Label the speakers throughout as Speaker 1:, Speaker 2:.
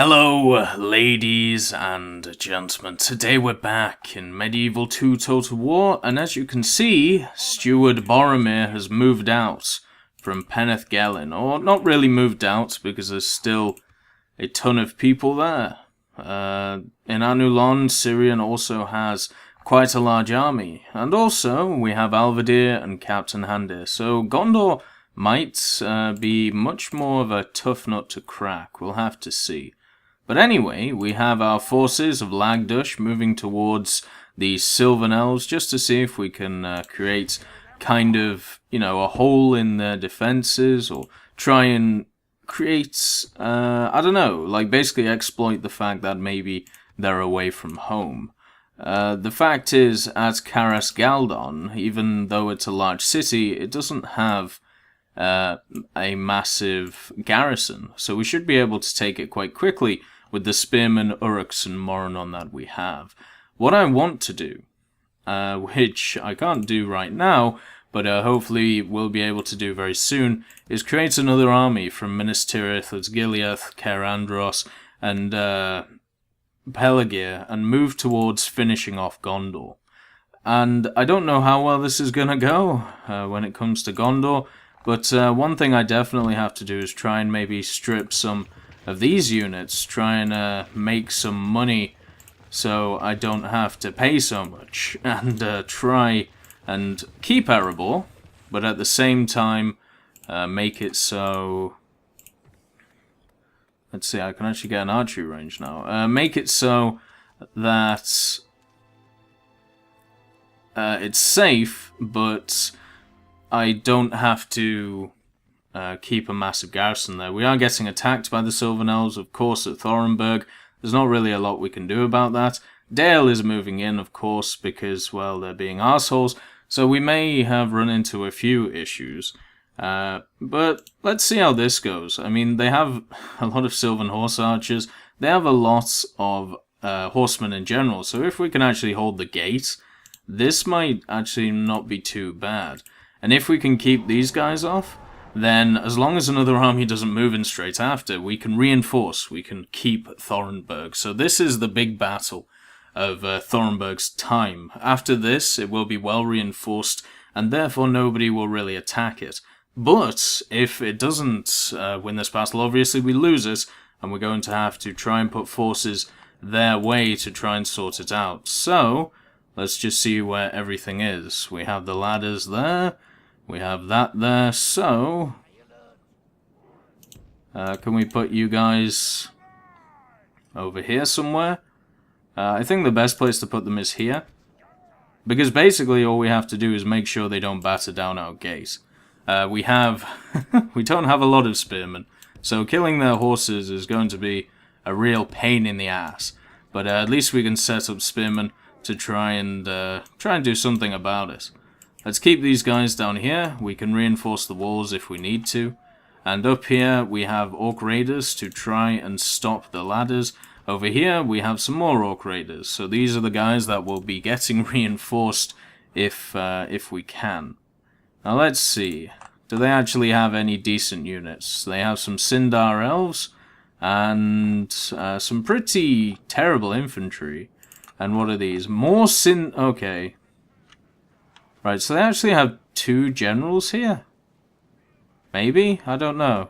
Speaker 1: Hello, ladies and gentlemen. Today we're back in Medieval 2 Total War, and as you can see, Steward Boromir has moved out from Peneth Gelin. Or, not really moved out, because there's still a ton of people there. In Anulon, Syrian also has quite a large army. And also, we have Alvadir and Captain Handir. So, Gondor might be much more of a tough nut to crack. We'll have to see. But anyway, we have our forces of Lagdush moving towards the Sylvan Elves just to see if we can create kind of, a hole in their defenses or try and create, basically exploit the fact that maybe they're away from home. The fact is, at Caras Galdon, even though it's a large city, it doesn't have a massive garrison, so we should be able to take it quite quickly with the Spearmen, Uruks, and Moranon that we have. What I want to do, which I can't do right now, but hopefully we'll be able to do very soon, is create another army from Minas Tirith, Osgiliath, Caer Andros, and Pelargir, and move towards finishing off Gondor. And I don't know how well this is going to go when it comes to Gondor, but one thing I definitely have to do is try and maybe strip some of these units, try and make some money so I don't have to pay so much, and try and keep Erebor, but at the same time make it so... Let's see, I can actually get an archery range now. Make it so that it's safe, but I don't have to keep a massive garrison there. We are getting attacked by the Sylvan Elves, of course, at Thorenberg. There's not really a lot we can do about that. Dale is moving in, of course, because, well, they're being arseholes, so we may have run into a few issues. But let's see how this goes. I mean, they have a lot of Sylvan Horse Archers. They have a lot of horsemen in general, so if we can actually hold the gate, this might actually not be too bad. And if we can keep these guys off, then as long as another army doesn't move in straight after, we can reinforce, we can keep Thorenberg. So this is the big battle of Thorenberg's time. After this, it will be well reinforced, and therefore nobody will really attack it. But if it doesn't win this battle, obviously we lose it, and we're going to have to try and put forces their way to try and sort it out. So, let's just see where everything is. We have the ladders there. We have that there, so... can we put you guys over here somewhere? I think the best place to put them is here. Because basically all we have to do is make sure they don't batter down our gate. We don't have a lot of spearmen, so killing their horses is going to be a real pain in the ass. But at least we can set up spearmen to try and do something about it. Let's keep these guys down here. We can reinforce the walls if we need to. And up here we have Orc Raiders to try and stop the ladders. Over here we have some more Orc Raiders. So these are the guys that will be getting reinforced if we can. Now let's see. Do they actually have any decent units? They have some Sindar Elves and some pretty terrible infantry. And what are these? More Okay. Right, so they actually have 2 generals here? Maybe? I don't know.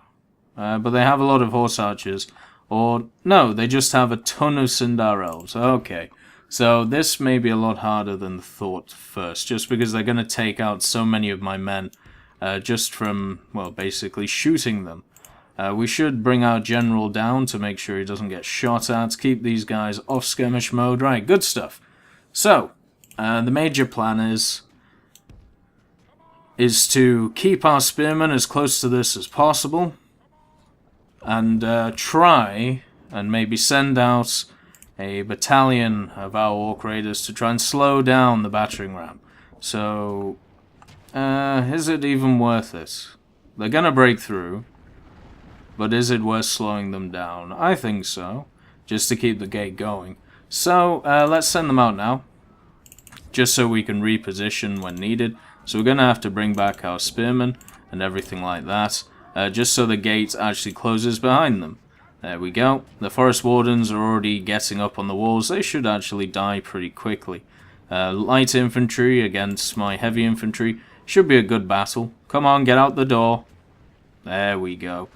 Speaker 1: But they have a lot of horse archers. Or, no, they just have a ton of Sindar Elves. Okay. So this may be a lot harder than thought first, just because they're going to take out so many of my men just from, well, basically shooting them. We should bring our general down to make sure he doesn't get shot at. Keep these guys off skirmish mode. Right, good stuff. So, the major plan is to keep our spearmen as close to this as possible, and try and maybe send out a battalion of our Orc Raiders to try and slow down the battering ram. So, is it even worth it? They're gonna break through, but is it worth slowing them down? I think so, just to keep the gate going. So, let's send them out now, just so we can reposition when needed. So we're going to have to bring back our spearmen and everything like that, just so the gate actually closes behind them. There we go. The Forest Wardens are already getting up on the walls. They should actually die pretty quickly. Light infantry against my heavy infantry. Should be a good battle. Come on, get out the door. There we go.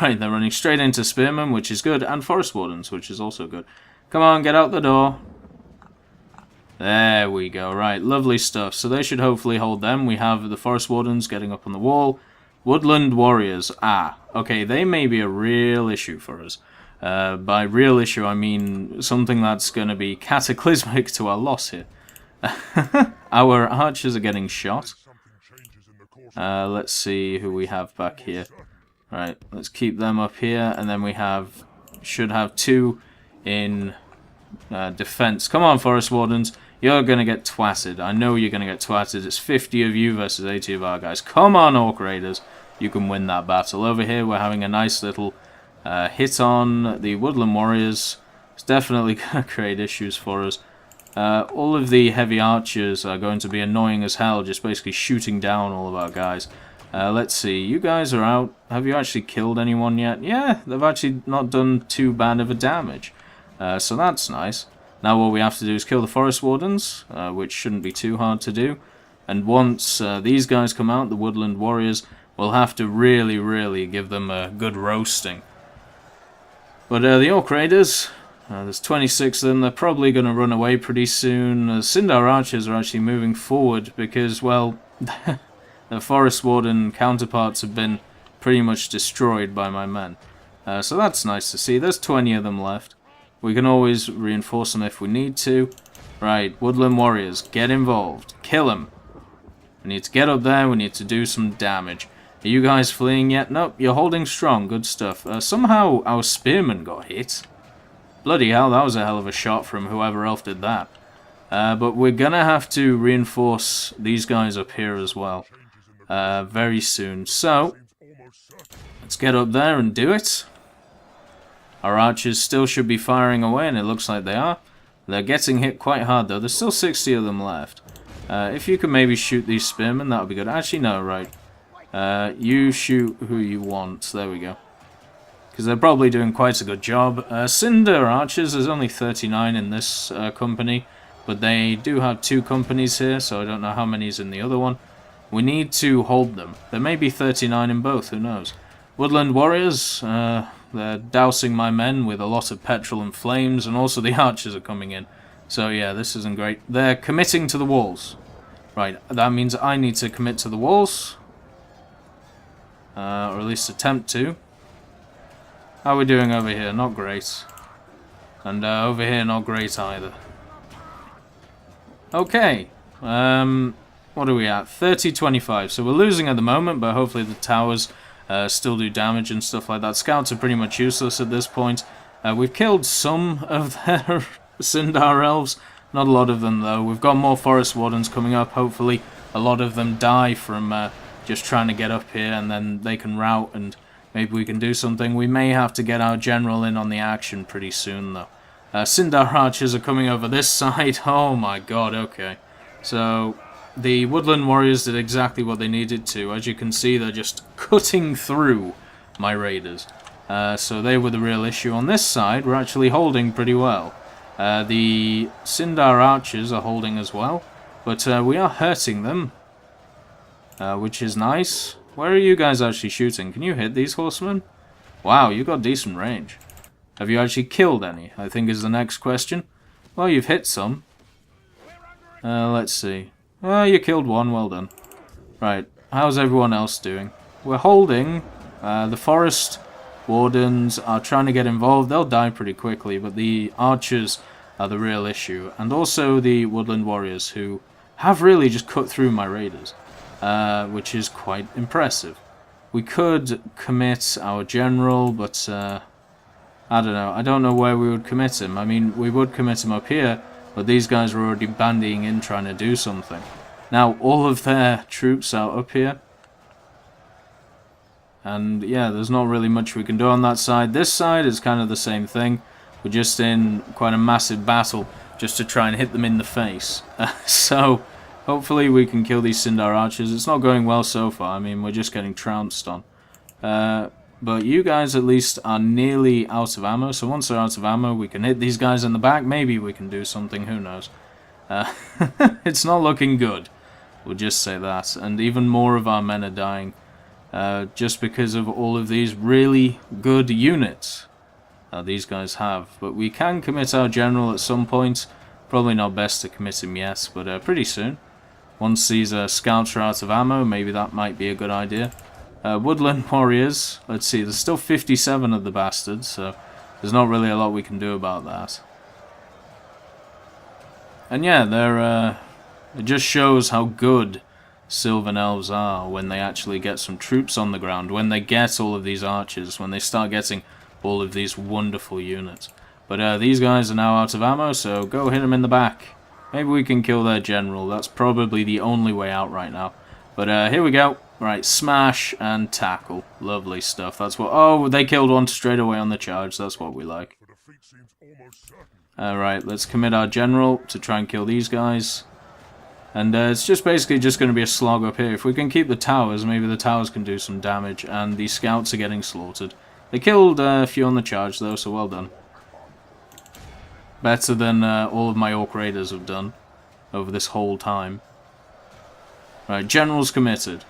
Speaker 1: Right, they're running straight into Spearmen, which is good, and Forest Wardens, which is also good. Come on, get out the door. There we go. Right, lovely stuff. So they should hopefully hold them. We have the Forest Wardens getting up on the wall. Woodland Warriors. Ah, okay, they may be a real issue for us. By real issue, I mean something that's going to be cataclysmic to our loss here. Our archers are getting shot. Let's see who we have back here. Right, let's keep them up here, and then we should have 2 in defense. Come on, Forest Wardens. You're going to get twatted. I know you're going to get twatted. It's 50 of you versus 80 of our guys. Come on, Orc Raiders. You can win that battle. Over here, we're having a nice little hit on the Woodland Warriors. It's definitely going to create issues for us. All of the heavy archers are going to be annoying as hell, just basically shooting down all of our guys. Let's see. You guys are out. Have you actually killed anyone yet? Yeah, they've actually not done too bad of a damage. So that's nice. Now what we have to do is kill the Forest Wardens, which shouldn't be too hard to do. And once these guys come out, the Woodland Warriors, we'll have to really, really give them a good roasting. But the Orc Raiders, there's 26 of them, they're probably going to run away pretty soon. The Sindar Archers are actually moving forward because, well, the Forest Warden counterparts have been pretty much destroyed by my men. So that's nice to see. There's 20 of them left. We can always reinforce them if we need to. Right, Woodland Warriors, get involved. Kill them. We need to get up there. We need to do some damage. Are you guys fleeing yet? Nope, you're holding strong. Good stuff. Somehow our spearmen got hit. Bloody hell, that was a hell of a shot from whoever else did that. But we're going to have to reinforce these guys up here as well. Very soon. So, let's get up there and do it. Our archers still should be firing away, and it looks like they are. They're getting hit quite hard, though. There's still 60 of them left. If you can maybe shoot these spearmen, that would be good. Actually, no, right. You shoot who you want. There we go. Because they're probably doing quite a good job. Cinder Archers, there's only 39 in this company. But they do have 2 companies here, so I don't know how many's in the other one. We need to hold them. There may be 39 in both, who knows. Woodland Warriors, they're dousing my men with a lot of petrol and flames, and also the archers are coming in. So yeah, this isn't great. They're committing to the walls. Right, that means I need to commit to the walls. Or at least attempt to. How are we doing over here? Not great. And over here, not great either. Okay. What are we at? 30-25. So we're losing at the moment, but hopefully the towers still do damage and stuff like that. Scouts are pretty much useless at this point. We've killed some of their Sindar elves. Not a lot of them, though. We've got more Forest Wardens coming up. Hopefully a lot of them die from just trying to get up here, and then they can rout, and maybe we can do something. We may have to get our general in on the action pretty soon, though. Sindar archers are coming over this side. Oh my god, okay. So the Woodland Warriors did exactly what they needed to. As you can see, they're just cutting through my raiders. So they were the real issue. On this side, we're actually holding pretty well. The Sindar archers are holding as well, but we are hurting them, which is nice. Where are you guys actually shooting? Can you hit these horsemen? Wow, you got decent range. Have you actually killed any? I think is the next question. Well, you've hit some. Let's see. Well, you killed one, well done. Right, how's everyone else doing? We're holding. The Forest Wardens are trying to get involved. They'll die pretty quickly, but the archers are the real issue. And also the Woodland Warriors, who have really just cut through my raiders, which is quite impressive. We could commit our general, but I don't know. I don't know where we would commit him. I mean, we would commit him up here, but these guys are already bandying in trying to do something. Now, all of their troops are up here. And yeah, there's not really much we can do on that side. This side is kind of the same thing. We're just in quite a massive battle just to try and hit them in the face. So, hopefully we can kill these Sindar archers. It's not going well so far. I mean, we're just getting trounced on. but you guys at least are nearly out of ammo, so once they're out of ammo, we can hit these guys in the back. Maybe we can do something, who knows. It's not looking good, we'll just say that, and even more of our men are dying, just because of all of these really good units these guys have. But we can commit our general at some point. Probably not best to commit him yet, but pretty soon. Once these scouts are out of ammo, maybe that might be a good idea. Woodland warriors, let's see, there's still 57 of the bastards, so there's not really a lot we can do about that. And yeah, it just shows how good Sylvan Elves are when they actually get some troops on the ground, when they get all of these archers, when they start getting all of these wonderful units. But these guys are now out of ammo, so go hit them in the back. Maybe we can kill their general. That's probably the only way out right now. But here we go. Right, smash and tackle. Lovely stuff. That's what... Oh, they killed one straight away on the charge. That's what we like. Alright, let's commit our general to try and kill these guys. And it's just basically just going to be a slog up here. If we can keep the towers, maybe the towers can do some damage. And the scouts are getting slaughtered. They killed a few on the charge, though, so well done. Better than all of my Orc Raiders have done over this whole time. Right, general's committed.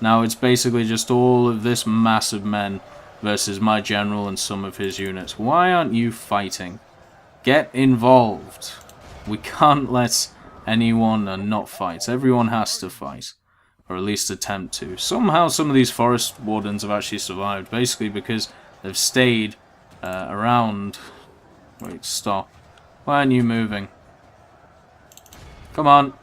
Speaker 1: Now it's basically just all of this mass of men versus my general and some of his units. Why aren't you fighting? Get involved. We can't let anyone not fight. Everyone has to fight. Or at least attempt to. Somehow some of these forest wardens have actually survived. Basically because they've stayed around... Wait, stop. Why aren't you moving? Come on.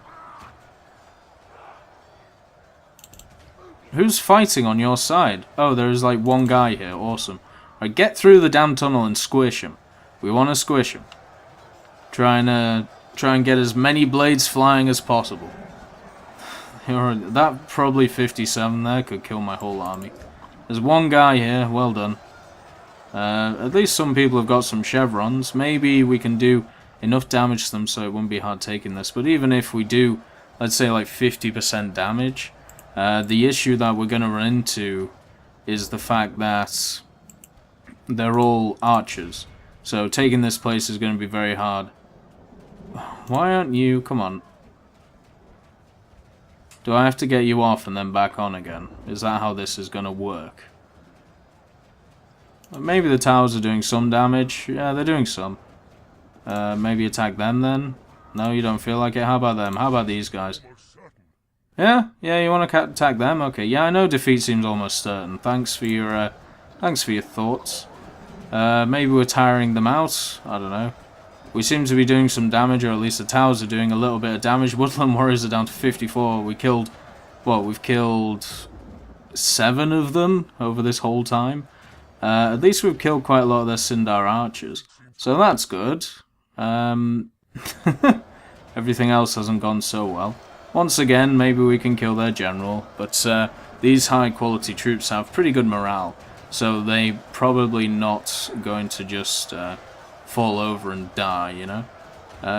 Speaker 1: Who's fighting on your side? Oh, there's like one guy here. Awesome. Right, get through the damn tunnel and squish him. We want to squish him. Try and get as many blades flying as possible. That probably 57 there could kill my whole army. There's one guy here. Well done. At least some people have got some chevrons. Maybe we can do enough damage to them so it wouldn't be hard taking this. But even if we do, let's say like 50% damage, the issue that we're going to run into is the fact that they're all archers. So taking this place is going to be very hard. Why aren't you... Come on. Do I have to get you off and then back on again? Is that how this is going to work? Maybe the towers are doing some damage. Yeah, they're doing some. Maybe attack them then? No, you don't feel like it? How about them? How about these guys? Yeah? Yeah, you want to attack them? Okay, yeah, I know defeat seems almost certain. Thanks for your thoughts. Maybe we're tiring them out? I don't know. We seem to be doing some damage, or at least the towers are doing a little bit of damage. Woodland warriors are down to 54. We killed... What, we've killed 7 of them over this whole time? At least we've killed quite a lot of their Sindar archers. So that's good. Everything else hasn't gone so well. Once again, maybe we can kill their general. But these high quality troops have pretty good morale. So they probably not going to just fall over and die, you know?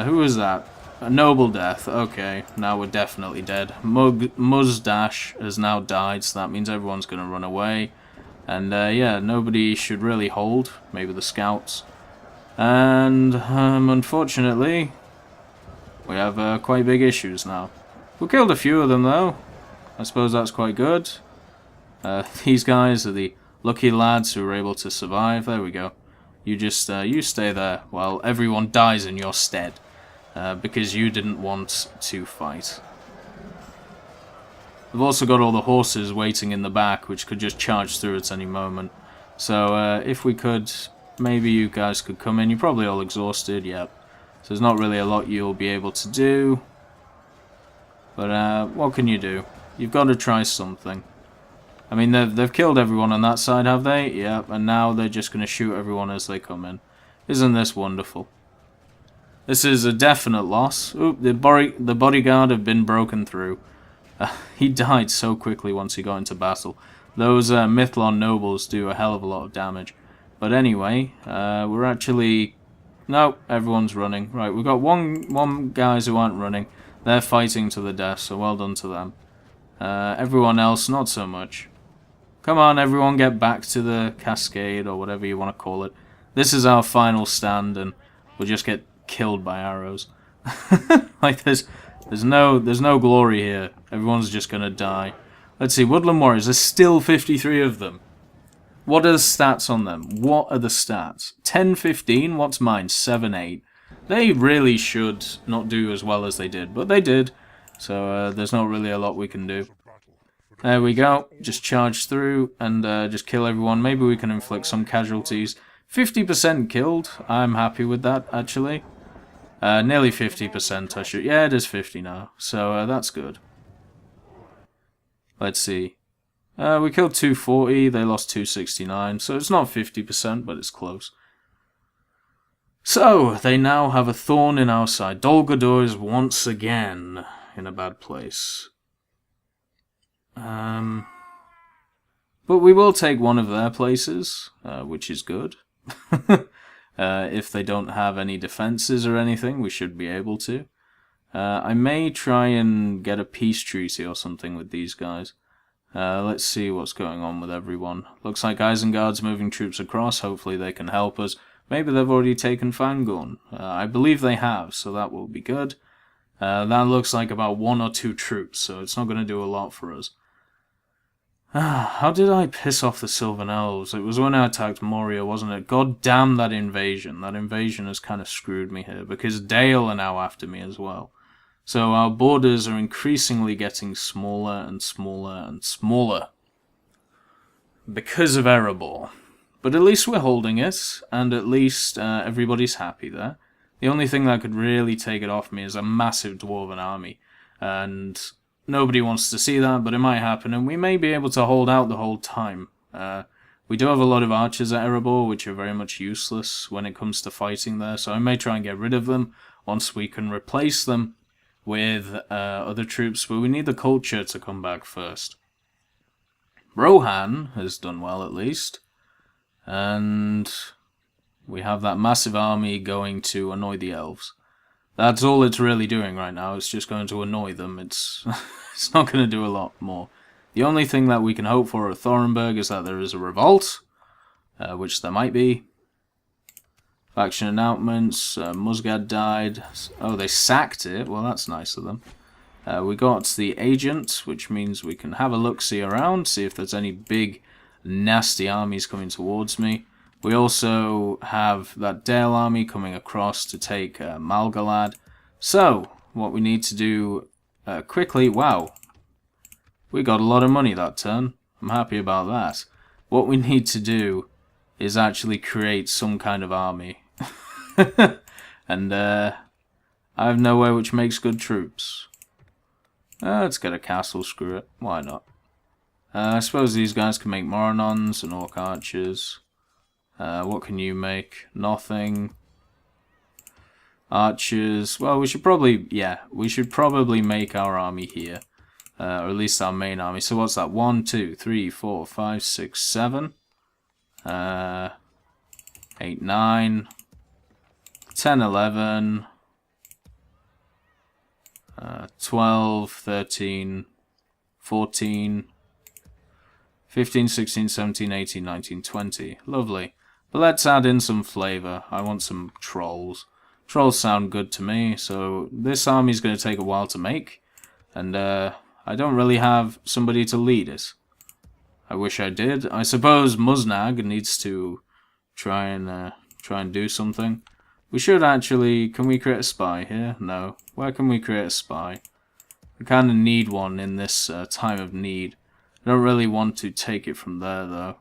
Speaker 1: Who was that? A noble death. Okay, now we're definitely dead. Muzdash has now died, so that means everyone's going to run away. And yeah, nobody should really hold. Maybe the scouts. And unfortunately, we have quite big issues now. We killed a few of them though. I suppose that's quite good. These guys are the lucky lads who were able to survive. There we go. You just you stay there while everyone dies in your stead. Because you didn't want to fight. We've also got all the horses waiting in the back, which could just charge through at any moment. So if we could, maybe you guys could come in. You're probably all exhausted, yep. So there's not really a lot you'll be able to do. But what can you do? You've got to try something. I mean, they've killed everyone on that side, have they? Yep, and now they're just going to shoot everyone as they come in. Isn't this wonderful? This is a definite loss. Oop, the bodyguard have been broken through. He died so quickly once he got into battle. Those Mithlon nobles do a hell of a lot of damage. But anyway, we're actually... No, everyone's running. Right, we've got one guys who aren't running. They're fighting to the death, so well done to them. Everyone else, not so much. Come on, everyone, get back to the cascade, or whatever you want to call it. This is our final stand, and we'll just get killed by arrows. Like, there's no glory here. Everyone's just gonna die. Let's see, Woodland Warriors, there's still 53 of them. What are the stats on them? What are the stats? 10, 15, what's mine? 7, 8. They really should not do as well as they did, but they did. So there's not really a lot we can do. There we go. Just charge through and just kill everyone. Maybe we can inflict some casualties. 50% killed. I'm happy with that, actually. Nearly 50%, I should... Yeah, it is 50 now. So that's good. Let's see. We killed 240. They lost 269. So it's not 50%, but it's close. So, they now have a thorn in our side. Dol Guldur is once again in a bad place. But we will take one of their places, which is good. If they don't have any defenses or anything, we should be able to. I may try and get a peace treaty or something with these guys. Let's see what's going on with everyone. Looks like Isengard's moving troops across. Hopefully they can help us. Maybe they've already taken Fangorn. I believe they have, so that will be good. That looks like about 1 or 2 troops, so it's not going to do a lot for us. How did I piss off the Sylvan Elves? It was when I attacked Moria, wasn't it? God damn that invasion. That invasion has kind of screwed me here, because Dale are now after me as well. So our borders are increasingly getting smaller and smaller and smaller. Because of Erebor. But at least we're holding it, and at least everybody's happy there. The only thing that could really take it off me is a massive dwarven army. And nobody wants to see that, but it might happen, and we may be able to hold out the whole time. We do have a lot of archers at Erebor, which are very much useless when it comes to fighting there, so I may try and get rid of them once we can replace them with other troops, but we need the culture to come back first. Rohan has done well, at least. And we have that massive army going to annoy the elves. That's all it's really doing right now. It's just going to annoy them. It's it's not going to do a lot more. The only thing that we can hope for at Thorenberg is that there is a revolt, which there might be. Faction announcements. Musgad died. Oh, they sacked it. Well, that's nice of them. We got the agent, which means we can have a look-see around, see if there's any big nasty armies coming towards me. We also have that Dale army coming across to take Malgalad. So, what we need to do quickly... Wow. We got a lot of money that turn. I'm happy about that. What we need to do is actually create some kind of army. And I have nowhere which makes good troops. Let's get a castle, screw it. Why not? I suppose these guys can make Moronons and Orc Archers. What can you make? Nothing. Archers. Well, we should probably... Yeah, we should probably make our army here. Or at least our main army. So what's that? 1, 2, 3, 4, 5, 6, 7. 8, 9. 10, 11. 12, 13. 14. 15, 16, 17, 18, 19, 20. Lovely. But let's add in some flavour. I want some trolls. Trolls sound good to me, so this army's going to take a while to make. And I don't really have somebody to lead it. I wish I did. I suppose Muznag needs to try and do something. We should actually... Can we create a spy here? No. Where can we create a spy? We kind of need one in this time of need. I don't really want to take it from there, though.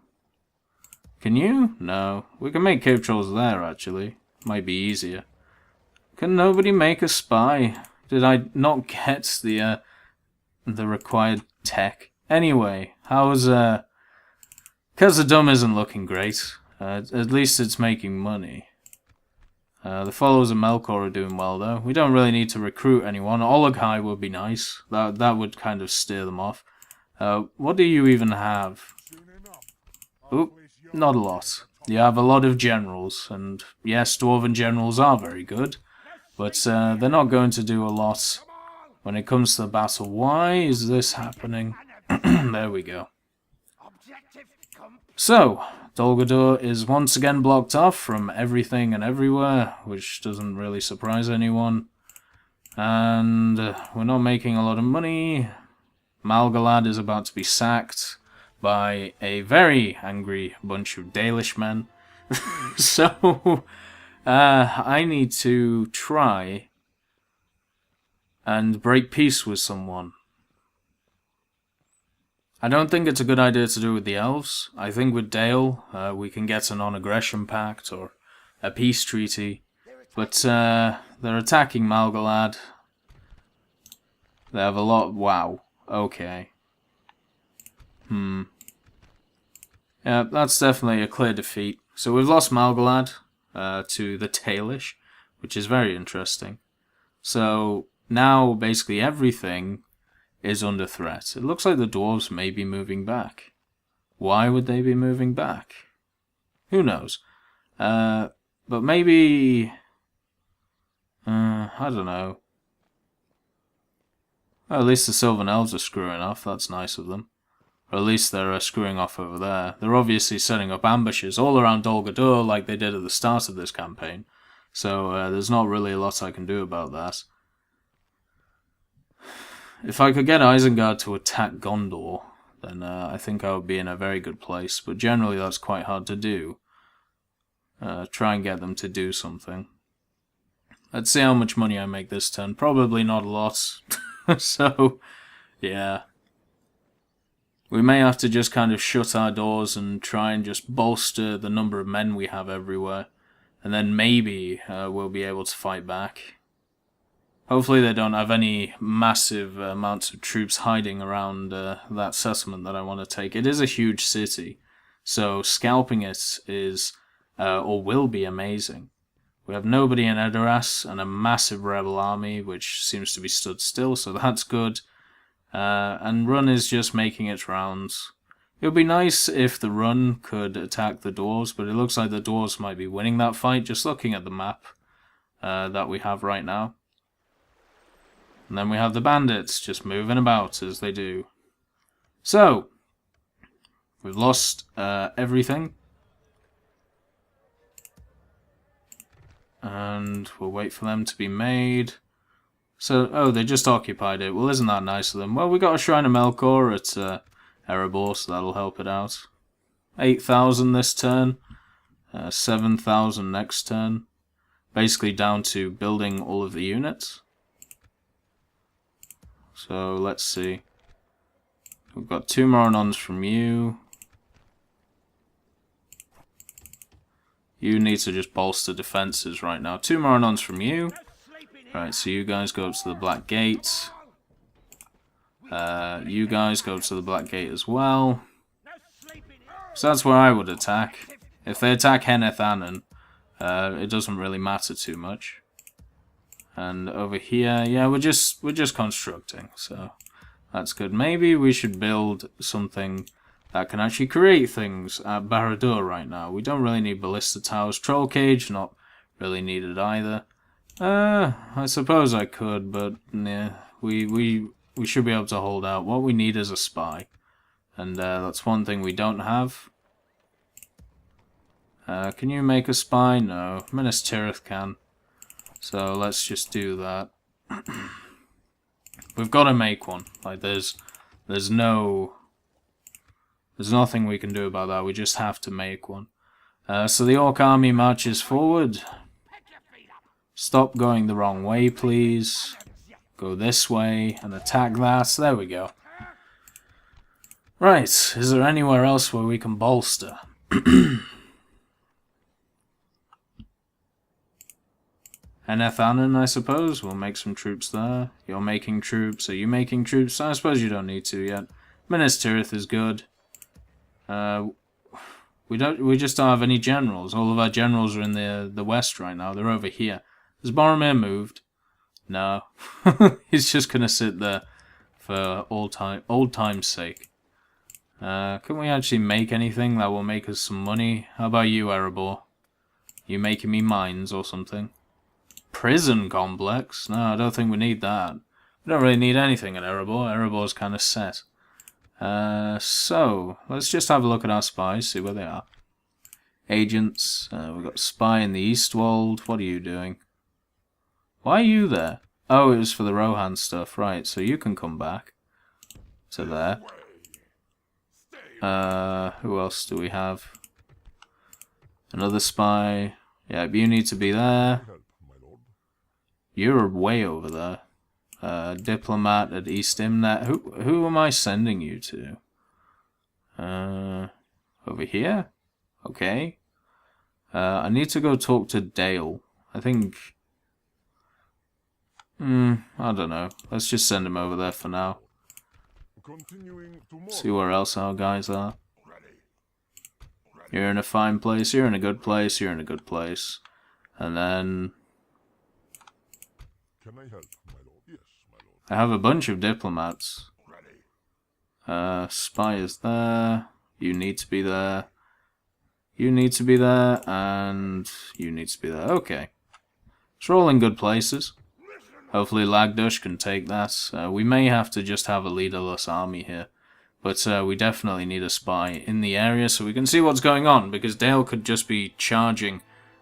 Speaker 1: Can you? No. We can make cave trolls there, actually. Might be easier. Can nobody make a spy? Did I not get the required tech? Anyway, how's Khazad-dûm isn't looking great. At least it's making money. The followers of Melkor are doing well, though. We don't really need to recruit anyone. Ologhai would be nice. That would kind of steer them off. What do you even have? Oop, not a lot. You have a lot of generals, and yes, dwarven generals are very good, but they're not going to do a lot when it comes to the battle. Why is this happening? There we go. So, Dol Guldur is once again blocked off from everything and everywhere, which doesn't really surprise anyone. And we're not making a lot of money. Malgalad is about to be sacked by a very angry bunch of Dalish men. So, I need to try and break peace with someone. I don't think it's a good idea to do with the elves. I think with Dale, we can get a non-aggression pact or a peace treaty. But they're attacking Malgalad. They have a lot... Wow. Okay. Yeah, that's definitely a clear defeat. So we've lost Malgalad to the Tailish, which is very interesting. So now basically everything is under threat. It looks like the dwarves may be moving back. Why would they be moving back? Who knows? But maybe... I don't know. Well, at least the Sylvan Elves are screwing off. That's nice of them. Or at least they're screwing off over there. They're obviously setting up ambushes all around Dol Guldur like they did at the start of this campaign. So there's not really a lot I can do about that. If I could get Isengard to attack Gondor, then I think I would be in a very good place. But generally that's quite hard to do. Try and get them to do something. Let's see how much money I make this turn. Probably not a lot. So, yeah. We may have to just kind of shut our doors and try and just bolster the number of men we have everywhere. And then maybe we'll be able to fight back. Hopefully they don't have any massive amounts of troops hiding around that settlement that I want to take. It is a huge city, so scalping it is, or will be, amazing. We have nobody in Edoras and a massive rebel army, which seems to be stood still, so that's good. And Run is just making its rounds. It would be nice if the Run could attack the dwarves, but it looks like the dwarves might be winning that fight, just looking at the map that we have right now. And then we have the bandits just moving about as they do. So, we've lost everything. And we'll wait for them to be made. So, oh, they just occupied it. Well, isn't that nice of them? Well, we got a Shrine of Melkor at Erebor, so that'll help it out. 8,000 this turn. 7,000 next turn. Basically down to building all of the units. So, let's see. We've got 2 Moronons from you. You need to just bolster defenses right now. 2 Moronons from you. Right, so you guys go up to the Black Gate. You guys go up to the Black Gate as well. So that's where I would attack. If they attack Henneth Annan, it doesn't really matter too much. And over here, yeah, we're just constructing, so that's good. Maybe we should build something that can actually create things at Barad-dûr right now. We don't really need ballista towers. Troll cage, not really needed either. I suppose I could, but yeah, we should be able to hold out. What we need is a spy, and that's one thing we don't have. Can you make a spy? No, Minas Tirith can. So let's just do that. We've got to make one. Like there's nothing we can do about that. We just have to make one. So the Orc army marches forward. Stop going the wrong way, please. Go this way and attack that. There we go. Right, is there anywhere else where we can bolster? Henneth Annan, I suppose. We'll make some troops there. You're making troops. Are you making troops? I suppose you don't need to yet. Minas Tirith is good. We just don't have any generals. All of our generals are in the west right now. They're over here. Has Boromir moved? No. He's just gonna sit there for old time's sake. Can we actually make anything that will make us some money? How about you, Erebor? You making me mines or something? Prison complex? No, I don't think we need that. We don't really need anything at Erebor. Erebor's kind of set. So, let's just have a look at our spies, see where they are. Agents, we've got spy in the Eastwold. What are you doing? Why are you there? Oh, it was for the Rohan stuff, right, so you can come back to there. Who else do we have? Another spy. Yeah, you need to be there. You're way over there. Diplomat at East Imnet. Who am I sending you to? Over here? Okay. I need to go talk to Dale. I think... I don't know. Let's just send him over there for now. See where else our guys are. You're in a fine place, you're in a good place, you're in a good place. And then...
Speaker 2: Can I help, my lord? Yes, my lord.
Speaker 1: I have a bunch of diplomats. Spy is there. You need to be there. You need to be there, and you need to be there. Okay. So we're all in good places. Hopefully Lagdush can take that. We may have to just have a leaderless army here. But we definitely need a spy in the area so we can see what's going on. Because Dale could just be charging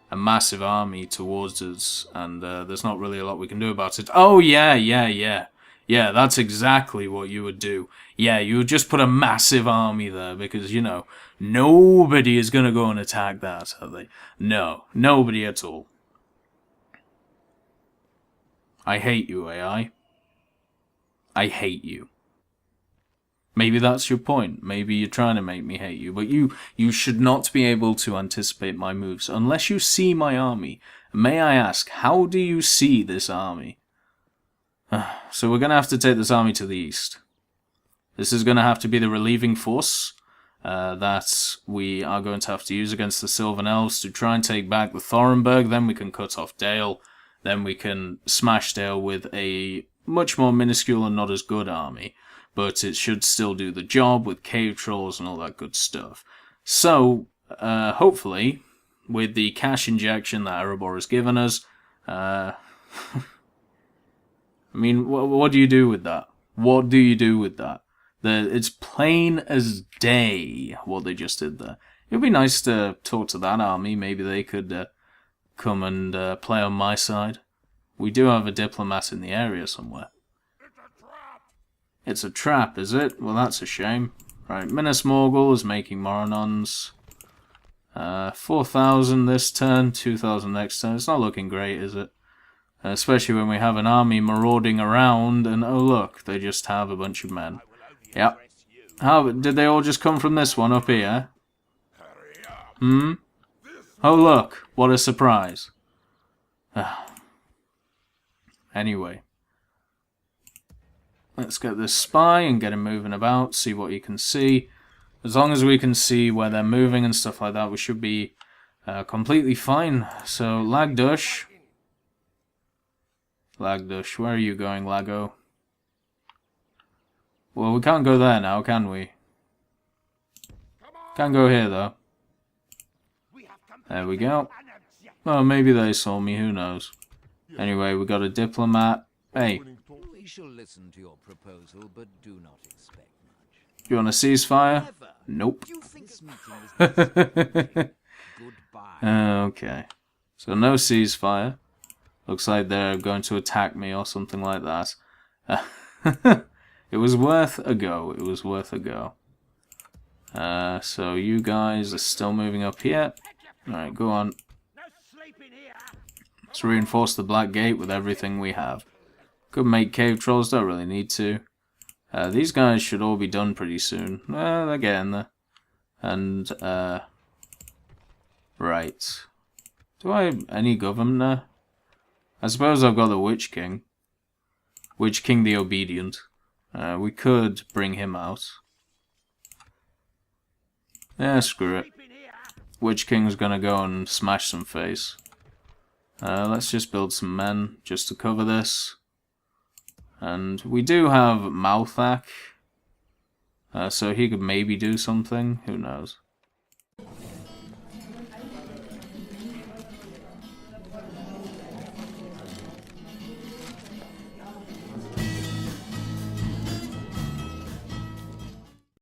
Speaker 1: a massive army towards us. And there's not really a lot we can do about it. Oh, yeah. Yeah, that's exactly what you would do. Yeah, you would just put a massive army there because, you know, nobody is going to go and attack that, are they? No, nobody at all. I hate you, AI. I hate you. Maybe that's your point. Maybe you're trying to make me hate you. But you should not be able to anticipate my moves unless you see my army. May I ask, how do you see this army? So we're going to have to take this army to the east. This is going to have to be the relieving force that we are going to have to use against the Sylvan Elves to try and take back the Thorenberg. Then we can cut off Dale. Then we can smash Dale with a much more minuscule and not as good army. But it should still do the job with cave trolls and all that good stuff. So, hopefully, with the cash injection that Erebor has given us... I mean, what do you do with that? What do you do with that? It's plain as day what they just did there. It would be nice to talk to that army. Maybe they could come and play on my side. We do have a diplomat in the area somewhere. It's a trap, is it? Well, that's a shame. Right, Minas Morgul is making Moronons. 4,000 this turn, 2,000 next turn. It's not looking great, is it? Especially when we have an army marauding around, and oh look, they just have a bunch of men. Yep. How did they all just come from this one up here? Oh look, what a surprise. Anyway. Let's get this spy and get him moving about, see what he can see. As long as we can see where they're moving and stuff like that, we should be completely fine. So, Lagdush. Lagdush, where are you going, Lago? Well, we can't go there now, can we? Can't go here, though. There we go. Oh, maybe they saw me, who knows. Anyway, we got a diplomat. Hey.
Speaker 3: We shall listen to your proposal, but do not expect much.
Speaker 1: You want a ceasefire? Nope. Okay. So no ceasefire. Looks like they're going to attack me or something like that. It was worth a go. It was worth a go. So you guys are still moving up here. Alright, go on. Let's reinforce the Black Gate with everything we have. Could make cave trolls, don't really need to. These guys should all be done pretty soon. They're getting there. And, right. Do I have any governor? I suppose I've got the Witch King. Witch King the Obedient. We could bring him out. Yeah, screw it. Witch King's gonna go and smash some face. Let's just build some men just to cover this. And we do have Malthak. So he could maybe do something. Who knows?